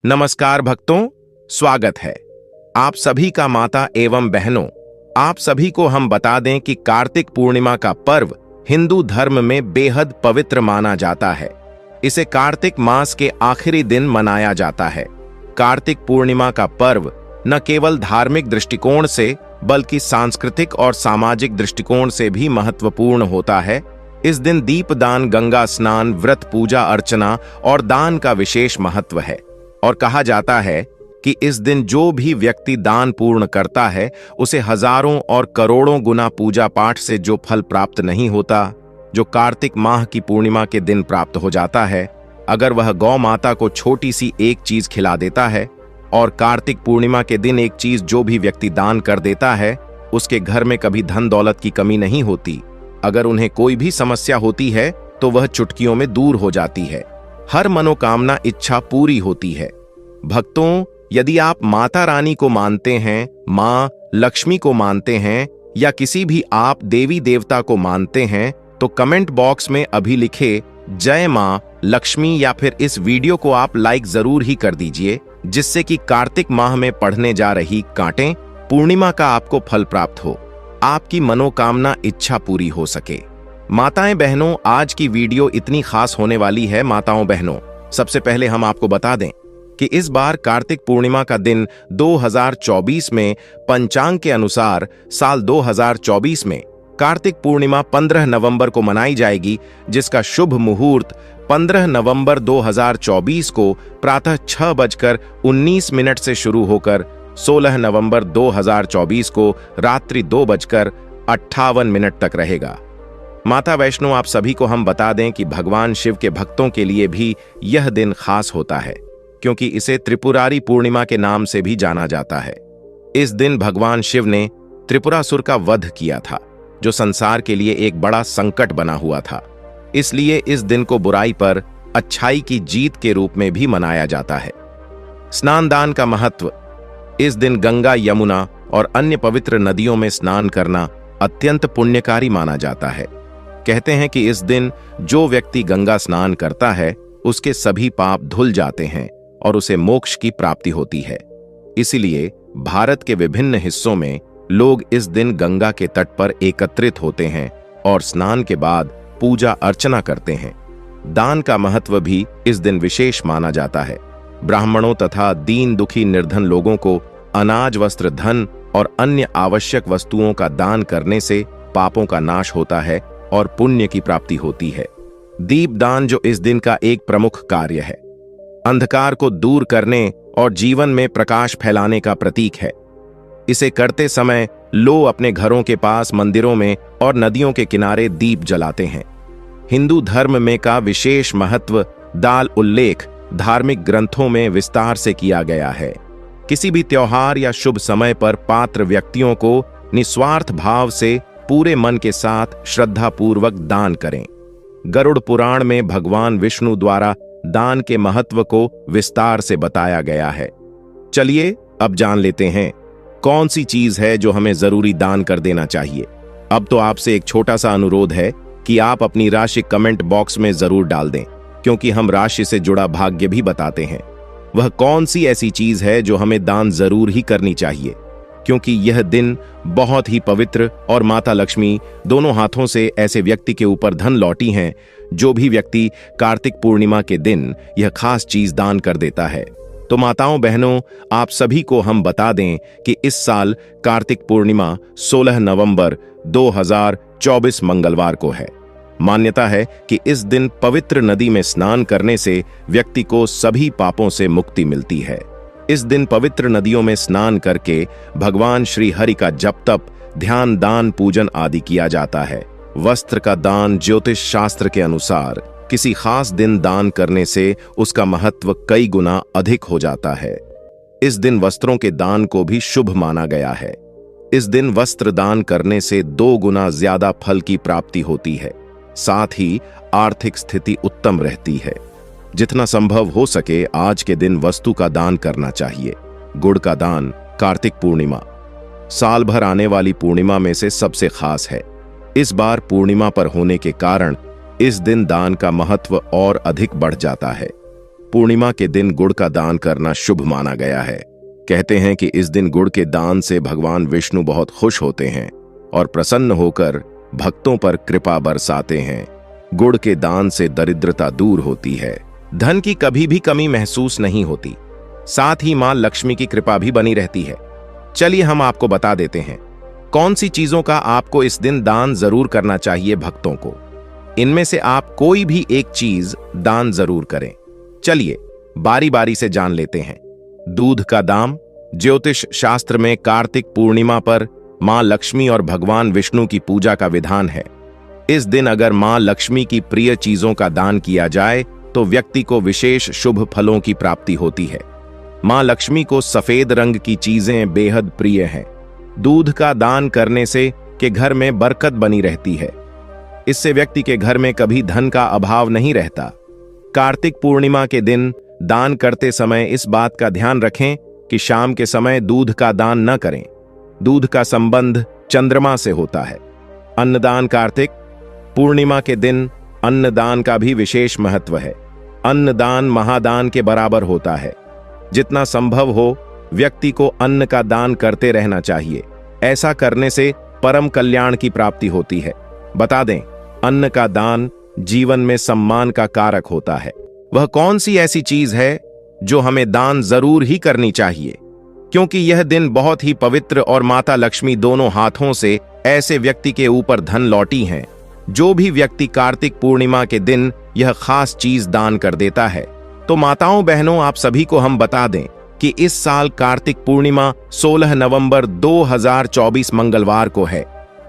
नमस्कार भक्तों, स्वागत है आप सभी का माता एवं बहनों। आप सभी को हम बता दें कि कार्तिक पूर्णिमा का पर्व हिंदू धर्म में बेहद पवित्र माना जाता है। इसे कार्तिक मास के आखिरी दिन मनाया जाता है। कार्तिक पूर्णिमा का पर्व न केवल धार्मिक दृष्टिकोण से बल्कि सांस्कृतिक और सामाजिक दृष्टिकोण से भी महत्वपूर्ण होता है। इस दिन दीपदान, गंगा स्नान, व्रत, पूजा अर्चना और दान का विशेष महत्व है और कहा जाता है कि इस दिन जो भी व्यक्ति दान पूर्ण करता है उसे हजारों और करोड़ों गुना पूजा पाठ से जो फल प्राप्त नहीं होता, जो कार्तिक माह की पूर्णिमा के दिन प्राप्त हो जाता है, अगर वह गौ माता को छोटी सी एक चीज खिला देता है। और कार्तिक पूर्णिमा के दिन एक चीज जो भी व्यक्ति दान कर देता है उसके घर में कभी धन दौलत की कमी नहीं होती। अगर उन्हें कोई भी समस्या होती है तो वह चुटकियों में दूर हो जाती है। हर मनोकामना इच्छा पूरी होती है। भक्तों, यदि आप माता रानी को मानते हैं, मां लक्ष्मी को मानते हैं या किसी भी आप देवी देवता को मानते हैं तो कमेंट बॉक्स में अभी लिखे जय मां लक्ष्मी या फिर इस वीडियो को आप लाइक जरूर ही कर दीजिए, जिससे कि कार्तिक माह में पढ़ने जा रही कांटे पूर्णिमा का आपको फल प्राप्त हो, आपकी मनोकामना इच्छा पूरी हो सके। माताएं बहनों, आज की वीडियो इतनी खास होने वाली है। माताओं बहनों, सबसे पहले हम आपको बता दें कि इस बार कार्तिक पूर्णिमा का दिन 2024 में पंचांग के अनुसार साल 2024 में कार्तिक पूर्णिमा 15 नवंबर को मनाई जाएगी, जिसका शुभ मुहूर्त 15 नवंबर 2024 को प्रातः 6:19 से शुरू होकर 16 नवंबर 2024 को रात्रि 2:58 तक रहेगा। माता वैष्णो, आप सभी को हम बता दें कि भगवान शिव के भक्तों के लिए भी यह दिन खास होता है, क्योंकि इसे त्रिपुरारी पूर्णिमा के नाम से भी जाना जाता है। इस दिन भगवान शिव ने त्रिपुरासुर का वध किया था, जो संसार के लिए एक बड़ा संकट बना हुआ था। इसलिए इस दिन को बुराई पर अच्छाई की जीत के रूप में भी मनाया जाता है। स्नान दान का महत्व। इस दिन गंगा, यमुना और अन्य पवित्र नदियों में स्नान करना अत्यंत पुण्यकारी माना जाता है। कहते हैं कि इस दिन जो व्यक्ति गंगा स्नान करता है उसके सभी पाप धुल जाते हैं और उसे मोक्ष की प्राप्ति होती है। इसीलिए भारत के विभिन्न हिस्सों में लोग इस दिन गंगा के तट पर एकत्रित होते हैं और स्नान के बाद पूजा अर्चना करते हैं। दान का महत्व भी इस दिन विशेष माना जाता है। ब्राह्मणों तथा दीन दुखी निर्धन लोगों को अनाज, वस्त्र, धन और अन्य आवश्यक वस्तुओं का दान करने से पापों का नाश होता है और पुण्य की प्राप्ति होती है। दीपदान, जो इस दिन का एक प्रमुख कार्य है, अंधकार को दूर करने और जीवन में प्रकाश फैलाने का प्रतीक है। इसे करते समय लोग अपने घरों के पास, मंदिरों में और नदियों के किनारे दीप जलाते हैं। हिंदू धर्म में का विशेष महत्व दाल उल्लेख धार्मिक ग्रंथों में विस्तार से किया गया है। किसी भी त्योहार या शुभ समय पर पात्र व्यक्तियों को निस्वार्थ भाव से पूरे मन के साथ श्रद्धापूर्वक दान करें। गरुड़ पुराण में भगवान विष्णु द्वारा दान के महत्व को विस्तार से बताया गया है। चलिए अब जान लेते हैं कौन सी चीज है जो हमें जरूरी दान कर देना चाहिए। अब तो आपसे एक छोटा सा अनुरोध है कि आप अपनी राशि कमेंट बॉक्स में जरूर डाल दें, क्योंकि हम राशि से जुड़ा भाग्य भी बताते हैं। वह कौन सी ऐसी चीज है जो हमें दान जरूर ही करनी चाहिए, क्योंकि यह दिन बहुत ही पवित्र और माता लक्ष्मी दोनों हाथों से ऐसे व्यक्ति के ऊपर धन लौटी हैं जो भी व्यक्ति कार्तिक पूर्णिमा के दिन यह खास चीज दान कर देता है। तो माताओं बहनों, आप सभी को हम बता दें कि इस साल कार्तिक पूर्णिमा 16 नवंबर 2024 मंगलवार को है। मान्यता है कि इस दिन पवित्र नदी में स्नान करने से व्यक्ति को सभी पापों से मुक्ति मिलती है। इस दिन पवित्र नदियों में स्नान करके भगवान श्री हरि का जप तप, ध्यान, दान, पूजन आदि किया जाता है। वस्त्र का दान ज्योतिष शास्त्र के अनुसार किसी खास दिन दान करने से उसका महत्व कई गुना अधिक हो जाता है। इस दिन वस्त्रों के दान को भी शुभ माना गया है। इस दिन वस्त्र दान करने से 2 गुना ज्यादा फल की प्राप्ति होती है। साथ ही आर्थिक स्थिति उत्तम रहती है। जितना संभव हो सके आज के दिन वस्तु का दान करना चाहिए। गुड़ का दान कार्तिक पूर्णिमा साल भर आने वाली पूर्णिमा में से सबसे खास है। इस बार पूर्णिमा पर होने के कारण इस दिन दान का महत्व और अधिक बढ़ जाता है। पूर्णिमा के दिन गुड़ का दान करना शुभ माना गया है। कहते हैं कि इस दिन गुड़ के दान से भगवान विष्णु बहुत खुश होते हैं और प्रसन्न होकर भक्तों पर कृपा बरसाते हैं। गुड़ के दान से दरिद्रता दूर होती है, धन की कभी भी कमी महसूस नहीं होती, साथ ही मां लक्ष्मी की कृपा भी बनी रहती है। चलिए हम आपको बता देते हैं कौन सी चीजों का आपको इस दिन दान जरूर करना चाहिए भक्तों को। इनमें से आप कोई भी एक चीज दान जरूर करें। चलिए बारी बारी से जान लेते हैं। दूध का दान। ज्योतिष शास्त्र में कार्तिक पूर्णिमा पर मां लक्ष्मी और भगवान विष्णु की पूजा का विधान है। इस दिन अगर मां लक्ष्मी की प्रिय चीजों का दान किया जाए तो व्यक्ति को विशेष शुभ फलों की प्राप्ति होती है। मां लक्ष्मी को सफेद रंग की चीजें बेहद प्रिय हैं। दूध का दान करने से के घर में बरकत बनी रहती है। इससे व्यक्ति के घर में कभी धन का अभाव नहीं रहता। कार्तिक पूर्णिमा के दिन दान करते समय इस बात का ध्यान रखें कि शाम के समय दूध का दान न करें। दूध का संबंध चंद्रमा से होता है। अन्नदान। कार्तिक पूर्णिमा के दिन अन्नदान का भी विशेष महत्व है। अन्नदान महादान के बराबर होता है। जितना संभव हो व्यक्ति को अन्न का दान करते रहना चाहिए। ऐसा करने से परम कल्याण की प्राप्ति होती है। बता दें, अन्न का दान जीवन में सम्मान का कारक होता है। वह कौन सी ऐसी चीज है जो हमें दान जरूर ही करनी चाहिए, क्योंकि यह दिन बहुत ही पवित्र और माता लक्ष्मी दोनों हाथों से ऐसे व्यक्ति के ऊपर धन लौटी हैं। जो भी व्यक्ति कार्तिक पूर्णिमा के दिन यह खास चीज दान कर देता है तो माताओं बहनों आप सभी को हम बता दें कि इस साल कार्तिक पूर्णिमा 16 नवंबर 2024 मंगलवार को है।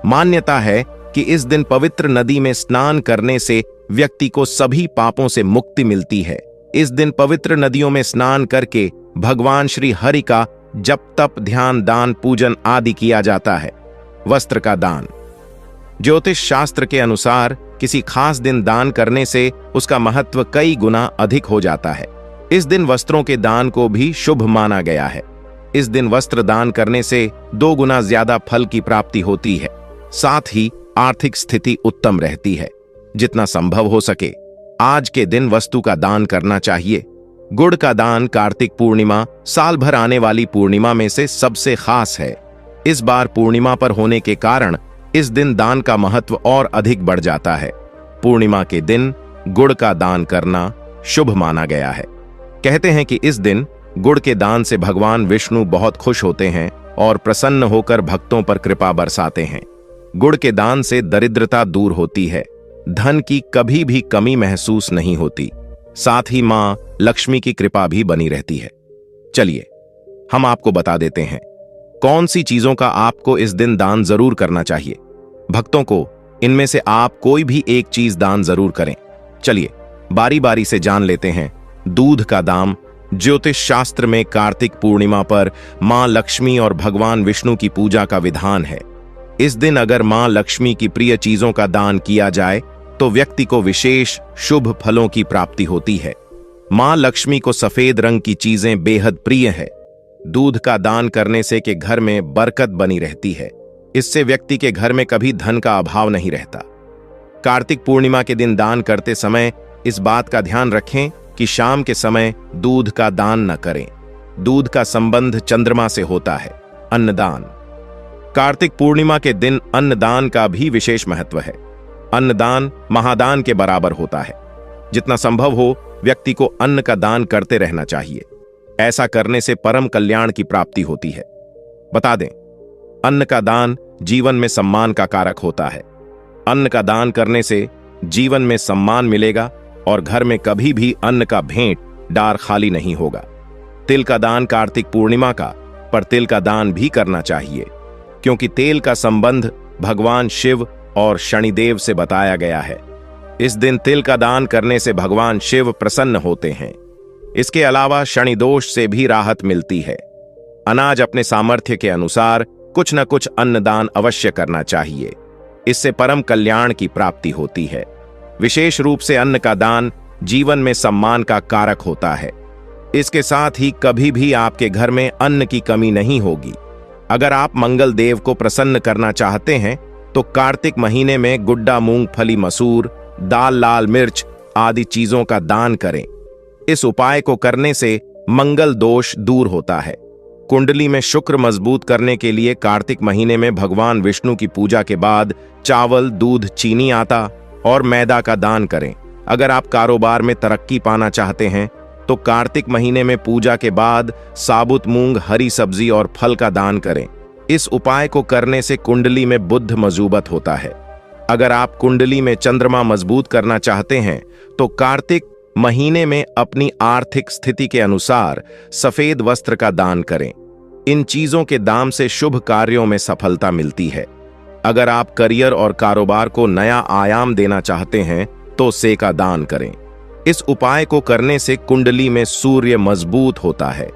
मान्यता है कि इस दिन पवित्र नदी में स्नान करने से व्यक्ति को सभी पापों से मुक्ति मिलती है। इस दिन पवित्र नदियों में स्नान करके भगवान श्री हरि का जप तप ध्यान दान पूजन आदि किया जाता है। वस्त्र का दान। ज्योतिष शास्त्र के अनुसार किसी खास दिन दान करने से उसका महत्व कई गुना अधिक हो जाता है। इस दिन वस्त्रों के दान को भी शुभ माना गया है। इस दिन वस्त्र दान करने से 2 गुना ज्यादा फल की प्राप्ति होती है। साथ ही आर्थिक स्थिति उत्तम रहती है। जितना संभव हो सके आज के दिन वस्तु का दान करना चाहिए। गुड़ का दान कार्तिक पूर्णिमा साल भर आने वाली पूर्णिमा में से सबसे खास है। इस बार पूर्णिमा पर होने के कारण इस दिन दान का महत्व और अधिक बढ़ जाता है। पूर्णिमा के दिन गुड़ का दान करना शुभ माना गया है। कहते हैं कि इस दिन गुड़ के दान से भगवान विष्णु बहुत खुश होते हैं और प्रसन्न होकर भक्तों पर कृपा बरसाते हैं। गुड़ के दान से दरिद्रता दूर होती है, धन की कभी भी कमी महसूस नहीं होती, साथ ही मां लक्ष्मी की कृपा भी बनी रहती है। चलिए हम आपको बता देते हैं कौन सी चीजों का आपको इस दिन दान जरूर करना चाहिए। भक्तों को इनमें से आप कोई भी एक चीज दान जरूर करें। चलिए बारी बारी से जान लेते हैं। दूध का दान। ज्योतिष शास्त्र में कार्तिक पूर्णिमा पर मां लक्ष्मी और भगवान विष्णु की पूजा का विधान है। इस दिन अगर मां लक्ष्मी की प्रिय चीजों का दान किया जाए तो व्यक्ति को विशेष शुभ फलों की प्राप्ति होती है। मां लक्ष्मी को सफेद रंग की चीजें बेहद प्रिय है। दूध का दान करने से के घर में बरकत बनी रहती है। इससे व्यक्ति के घर में कभी धन का अभाव नहीं रहता। कार्तिक पूर्णिमा के दिन दान करते समय इस बात का ध्यान रखें कि शाम के समय दूध का दान न करें। दूध का संबंध चंद्रमा से होता है। अन्नदान। कार्तिक पूर्णिमा के दिन अन्नदान का भी विशेष महत्व है। अन्नदान महादान के बराबर होता है। जितना संभव हो व्यक्ति को अन्न का दान करते रहना चाहिए। ऐसा करने से परम कल्याण की प्राप्ति होती है। बता दें, अन्न का दान जीवन में सम्मान का कारक होता है। अन्न का दान करने से जीवन में सम्मान मिलेगा और घर में कभी भी अन्न का भेंट डार खाली नहीं होगा। तिल का दान कार्तिक पूर्णिमा का पर तिल का दान भी करना चाहिए, क्योंकि तेल का संबंध भगवान शिव और शनिदेव से बताया गया है। इस दिन तिल का दान करने से भगवान शिव प्रसन्न होते हैं। इसके अलावा शनि दोष से भी राहत मिलती है। अनाज अपने सामर्थ्य के अनुसार कुछ न कुछ अन्नदान अवश्य करना चाहिए। इससे परम कल्याण की प्राप्ति होती है। विशेष रूप से अन्न का दान जीवन में सम्मान का कारक होता है। इसके साथ ही कभी भी आपके घर में अन्न की कमी नहीं होगी। अगर आप मंगल देव को प्रसन्न करना चाहते हैं तो कार्तिक महीने में गुड्डा, मूंगफली, मसूर, दाल, लाल मिर्च आदि चीजों का दान करें। इस उपाय को करने से मंगल दोष दूर होता है। कुंडली में शुक्र मजबूत करने के लिए कार्तिक महीने में भगवान विष्णु की पूजा के बाद चावल, दूध, चीनी, आटा और मैदा का दान करें। अगर आप कारोबार में तरक्की पाना चाहते हैं तो कार्तिक महीने में पूजा के बाद साबुत मूंग, हरी सब्जी और फल का दान करें। इस उपाय को करने से कुंडली में बुध मजबूत होता है। अगर आप कुंडली में चंद्रमा मजबूत करना चाहते हैं तो कार्तिक महीने में अपनी आर्थिक स्थिति के अनुसार सफेद वस्त्र का दान करें। इन चीजों के दान से शुभ कार्यों में सफलता मिलती है। अगर आप करियर और कारोबार को नया आयाम देना चाहते हैं तो से का दान करें। इस उपाय को करने से कुंडली में सूर्य मजबूत होता है।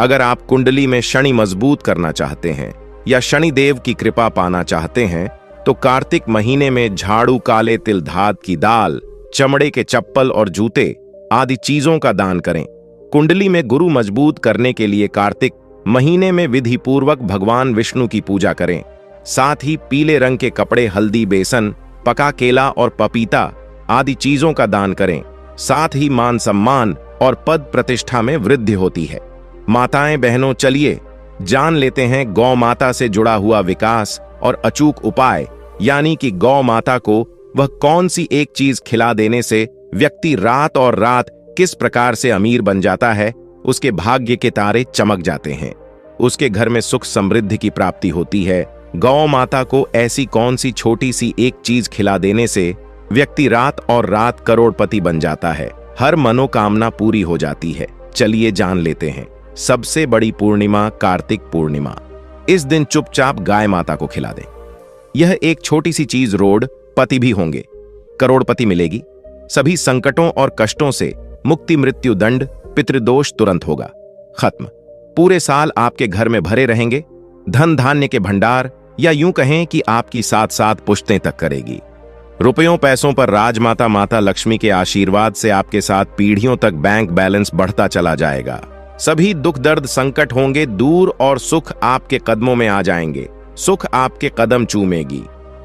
अगर आप कुंडली में शनि मजबूत करना चाहते हैं या शनिदेव की कृपा पाना चाहते हैं तो कार्तिक महीने में झाड़ू, काले तिल, धात की दाल, चमड़े के चप्पल और जूते आदि चीजों का दान करें। कुंडली में गुरु मजबूत करने के लिए कार्तिक महीने में विधि पूर्वक भगवान विष्णु की पूजा करें। साथ ही पीले रंग के कपड़े, हल्दी, बेसन, पका केला और पपीता आदि चीजों का दान करें। साथ ही मान सम्मान और पद प्रतिष्ठा में वृद्धि होती है। माताएं, बहनों, चलिए जान लेते हैं गौ माता से जुड़ा हुआ विकास और अचूक उपाय, यानी कि गौ माता को वह कौन सी एक चीज खिला देने से व्यक्ति रात और रात किस प्रकार से अमीर बन जाता है, उसके भाग्य के तारे चमक जाते हैं, उसके घर में सुख समृद्धि की प्राप्ति होती है। गौ माता को ऐसी कौन सी छोटी सी एक चीज खिला देने से व्यक्ति रात और रात करोड़पति बन जाता है, हर मनोकामना पूरी हो जाती है। चलिए जान लेते हैं। सबसे बड़ी पूर्णिमा कार्तिक पूर्णिमा। इस दिन चुपचाप गाय माता को खिला दें। यह एक छोटी सी चीज रोडपति भी होंगे, करोड़पति मिलेगी। सभी संकटों और कष्टों से मुक्ति, मृत्यु दंड, पितृदोष तुरंत होगा खत्म। पूरे साल आपके घर में भरे रहेंगे धन धान्य के भंडार, या यूं कहें कि आपकी साथ साथ पुश्तें तक करेगी। रुपयों पैसों पर राजमाता माता लक्ष्मी के आशीर्वाद से आपके साथ पीढ़ियों तक बैंक बैलेंस बढ़ता चला जाएगा। सभी दुख दर्द संकट होंगे दूर और सुख आपके कदमों में आ जाएंगे। सुख आपके कदम चूमेगी।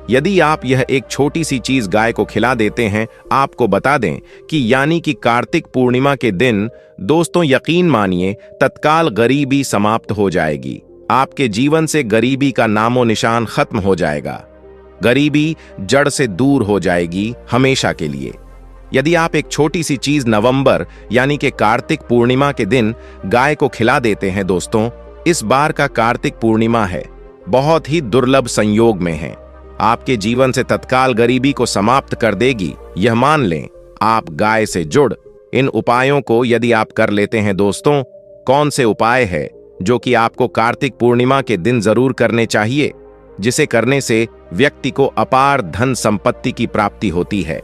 यदि आप यह एक छोटी सी चीज गाय को खिला देते हैं, आपको बता दें कि यानी कि कार्तिक पूर्णिमा के दिन दोस्तों यकीन मानिए तत्काल गरीबी समाप्त हो जाएगी। आपके जीवन से गरीबी का नामो निशान खत्म हो जाएगा। गरीबी जड़ से दूर हो जाएगी हमेशा के लिए। यदि आप एक छोटी सी चीज नवंबर यानी कि कार्तिक पूर्णिमा के दिन गाय को खिला देते हैं दोस्तों, इस बार का कार्तिक पूर्णिमा है, बहुत ही दुर्लभ संयोग में है, आपके जीवन से तत्काल गरीबी को समाप्त कर देगी। यह मान लें आप गाय से जुड़ इन उपायों को यदि आप कर लेते हैं दोस्तों, कौन से उपाय है जो कि आपको कार्तिक पूर्णिमा के दिन जरूर करने चाहिए, जिसे करने से व्यक्ति को अपार धन संपत्ति की प्राप्ति होती है,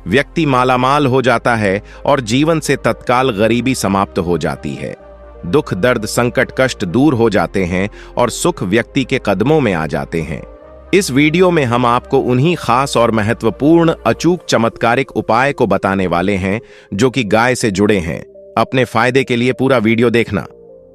व्यक्ति मालामाल हो जाता है और जीवन से तत्काल गरीबी समाप्त हो जाती है। दुख दर्द संकट कष्ट दूर हो जाते हैं और सुख व्यक्ति के कदमों में आ जाते हैं। इस वीडियो में हम आपको उन्हीं खास और महत्वपूर्ण अचूक चमत्कारिक उपाय को बताने वाले हैं जो कि गाय से जुड़े हैं। अपने फायदे के लिए पूरा वीडियो देखना।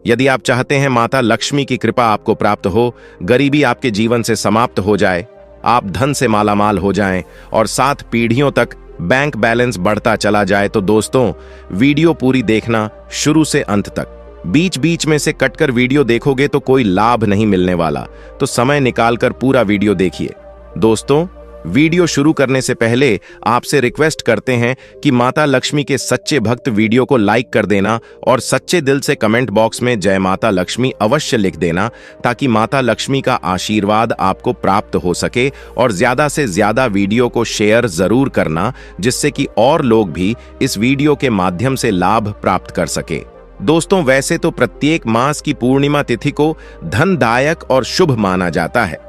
यदि आप चाहते हैं माता लक्ष्मी की कृपा आपको प्राप्त हो, गरीबी आपके जीवन से समाप्त हो जाए, आप धन से मालामाल हो जाएं और 7 पीढ़ियों तक बैंक बैलेंस बढ़ता चला जाए, तो दोस्तों वीडियो पूरी देखना शुरू से अंत तक। बीच बीच में से कटकर वीडियो देखोगे तो कोई लाभ नहीं मिलने वाला, तो समय निकालकर पूरा वीडियो देखिए। दोस्तों वीडियो शुरू करने से पहले आपसे रिक्वेस्ट करते हैं कि माता लक्ष्मी के सच्चे भक्त वीडियो को लाइक कर देना और सच्चे दिल से कमेंट बॉक्स में जय माता लक्ष्मी अवश्य लिख देना, ताकि माता लक्ष्मी का आशीर्वाद आपको प्राप्त हो सके। और ज्यादा से ज्यादा वीडियो को शेयर जरूर करना, जिससे कि और लोग भी इस वीडियो के माध्यम से लाभ प्राप्त कर सके। दोस्तों वैसे तो प्रत्येक मास की पूर्णिमा तिथि को धनदायक और शुभ माना जाता है,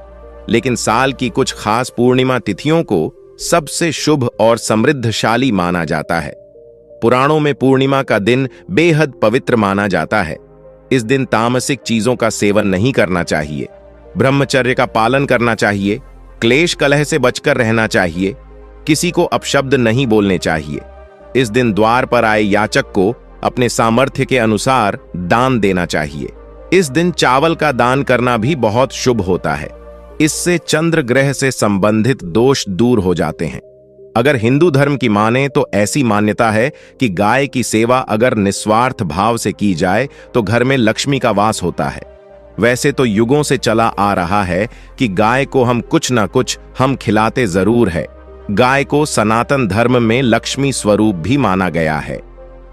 लेकिन साल की कुछ खास पूर्णिमा तिथियों को सबसे शुभ और समृद्धशाली माना जाता है। पुराणों में पूर्णिमा का दिन बेहद पवित्र माना जाता है। इस दिन तामसिक चीजों का सेवन नहीं करना चाहिए, ब्रह्मचर्य का पालन करना चाहिए, क्लेश कलह से बचकर रहना चाहिए, किसी को अपशब्द नहीं बोलने चाहिए। इस दिन द्वार पर आए याचक को अपने सामर्थ्य के अनुसार दान देना चाहिए। इस दिन चावल का दान करना भी बहुत शुभ होता है। इससे चंद्र ग्रह से संबंधित दोष दूर हो जाते हैं। अगर हिंदू धर्म की माने तो ऐसी मान्यता है कि गाय की सेवा अगर निस्वार्थ भाव से की जाए तो घर में लक्ष्मी का वास होता है। वैसे तो युगों से चला आ रहा है कि गाय को हम कुछ ना कुछ हम खिलाते जरूर है। गाय को सनातन धर्म में लक्ष्मी स्वरूप भी माना गया है।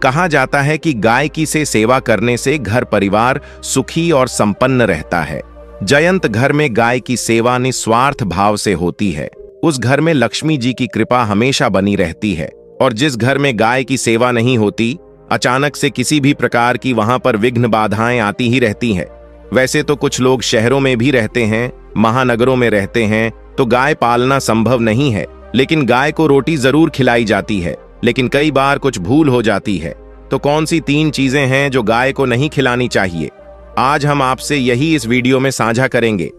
कहा जाता है कि गाय की से सेवा करने से घर परिवार सुखी और संपन्न रहता है। जयंत घर में गाय की सेवा निस्वार्थ भाव से होती है, उस घर में लक्ष्मी जी की कृपा हमेशा बनी रहती है। और जिस घर में गाय की सेवा नहीं होती, अचानक से किसी भी प्रकार की वहां पर विघ्न बाधाएं आती ही रहती हैं। वैसे तो कुछ लोग शहरों में भी रहते हैं, महानगरों में रहते हैं, तो गाय पालना संभव नहीं है, लेकिन गाय को रोटी जरूर खिलाई जाती है। लेकिन कई बार कुछ भूल हो जाती है। तो कौन सी 3 चीजें हैं जो गाय को नहीं खिलानी चाहिए, आज हम आपसे यही इस वीडियो में साझा करेंगे।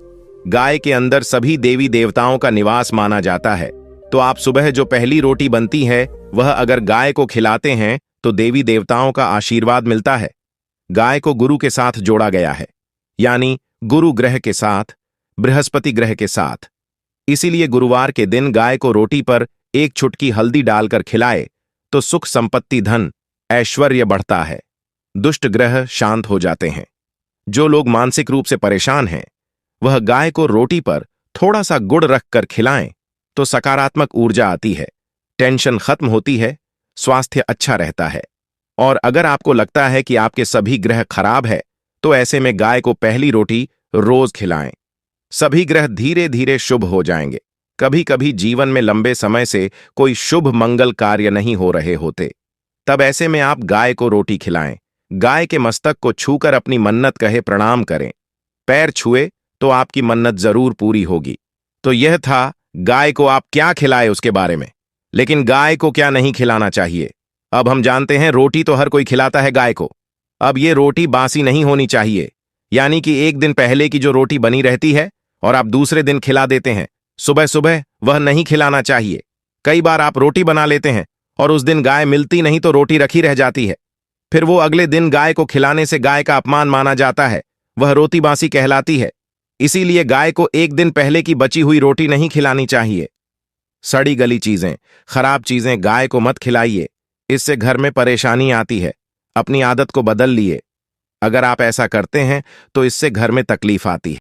गाय के अंदर सभी देवी देवताओं का निवास माना जाता है, तो आप सुबह जो पहली रोटी बनती है वह अगर गाय को खिलाते हैं तो देवी देवताओं का आशीर्वाद मिलता है। गाय को गुरु के साथ जोड़ा गया है, यानी गुरु ग्रह के साथ, बृहस्पति ग्रह के साथ। इसीलिए गुरुवार के दिन गाय को रोटी पर 1 चुटकी हल्दी डालकर खिलाए तो सुख संपत्ति धन ऐश्वर्य बढ़ता है, दुष्ट ग्रह शांत हो जाते हैं। जो लोग मानसिक रूप से परेशान हैं वह गाय को रोटी पर थोड़ा सा गुड़ रखकर खिलाएं तो सकारात्मक ऊर्जा आती है, टेंशन खत्म होती है, स्वास्थ्य अच्छा रहता है। और अगर आपको लगता है कि आपके सभी ग्रह खराब है तो ऐसे में गाय को पहली रोटी रोज खिलाएं। सभी ग्रह धीरे धीरे शुभ हो जाएंगे। कभी कभी जीवन में लंबे समय से कोई शुभ मंगल कार्य नहीं हो रहे होते, तब ऐसे में आप गाय को रोटी खिलाएं। गाय के मस्तक को छूकर अपनी मन्नत कहे प्रणाम करें। पैर छुए तो आपकी मन्नत जरूर पूरी होगी। तो यह था गाय को आप क्या खिलाए उसके बारे में। लेकिन गाय को क्या नहीं खिलाना चाहिए, अब हम जानते हैं। रोटी तो हर कोई खिलाता है गाय को। अब ये रोटी बासी नहीं होनी चाहिए, यानी कि 1 दिन पहले की जो रोटी बनी रहती है और आप दूसरे दिन खिला देते हैं, सुबह सुबह वह नहीं खिलाना चाहिए। कई बार आप रोटी बना लेते हैं और उस दिन गाय मिलती नहीं तो रोटी रखी रह जाती है, फिर वो अगले दिन गाय को खिलाने से गाय का अपमान माना जाता है, वह रोटी बासी कहलाती है। इसीलिए गाय को 1 दिन पहले की बची हुई रोटी नहीं खिलानी चाहिए। सड़ी गली चीजें, खराब चीजें गाय को मत खिलाइए, इससे घर में परेशानी आती है। अपनी आदत को बदल लिए। अगर आप ऐसा करते हैं तो इससे घर में तकलीफ आती है।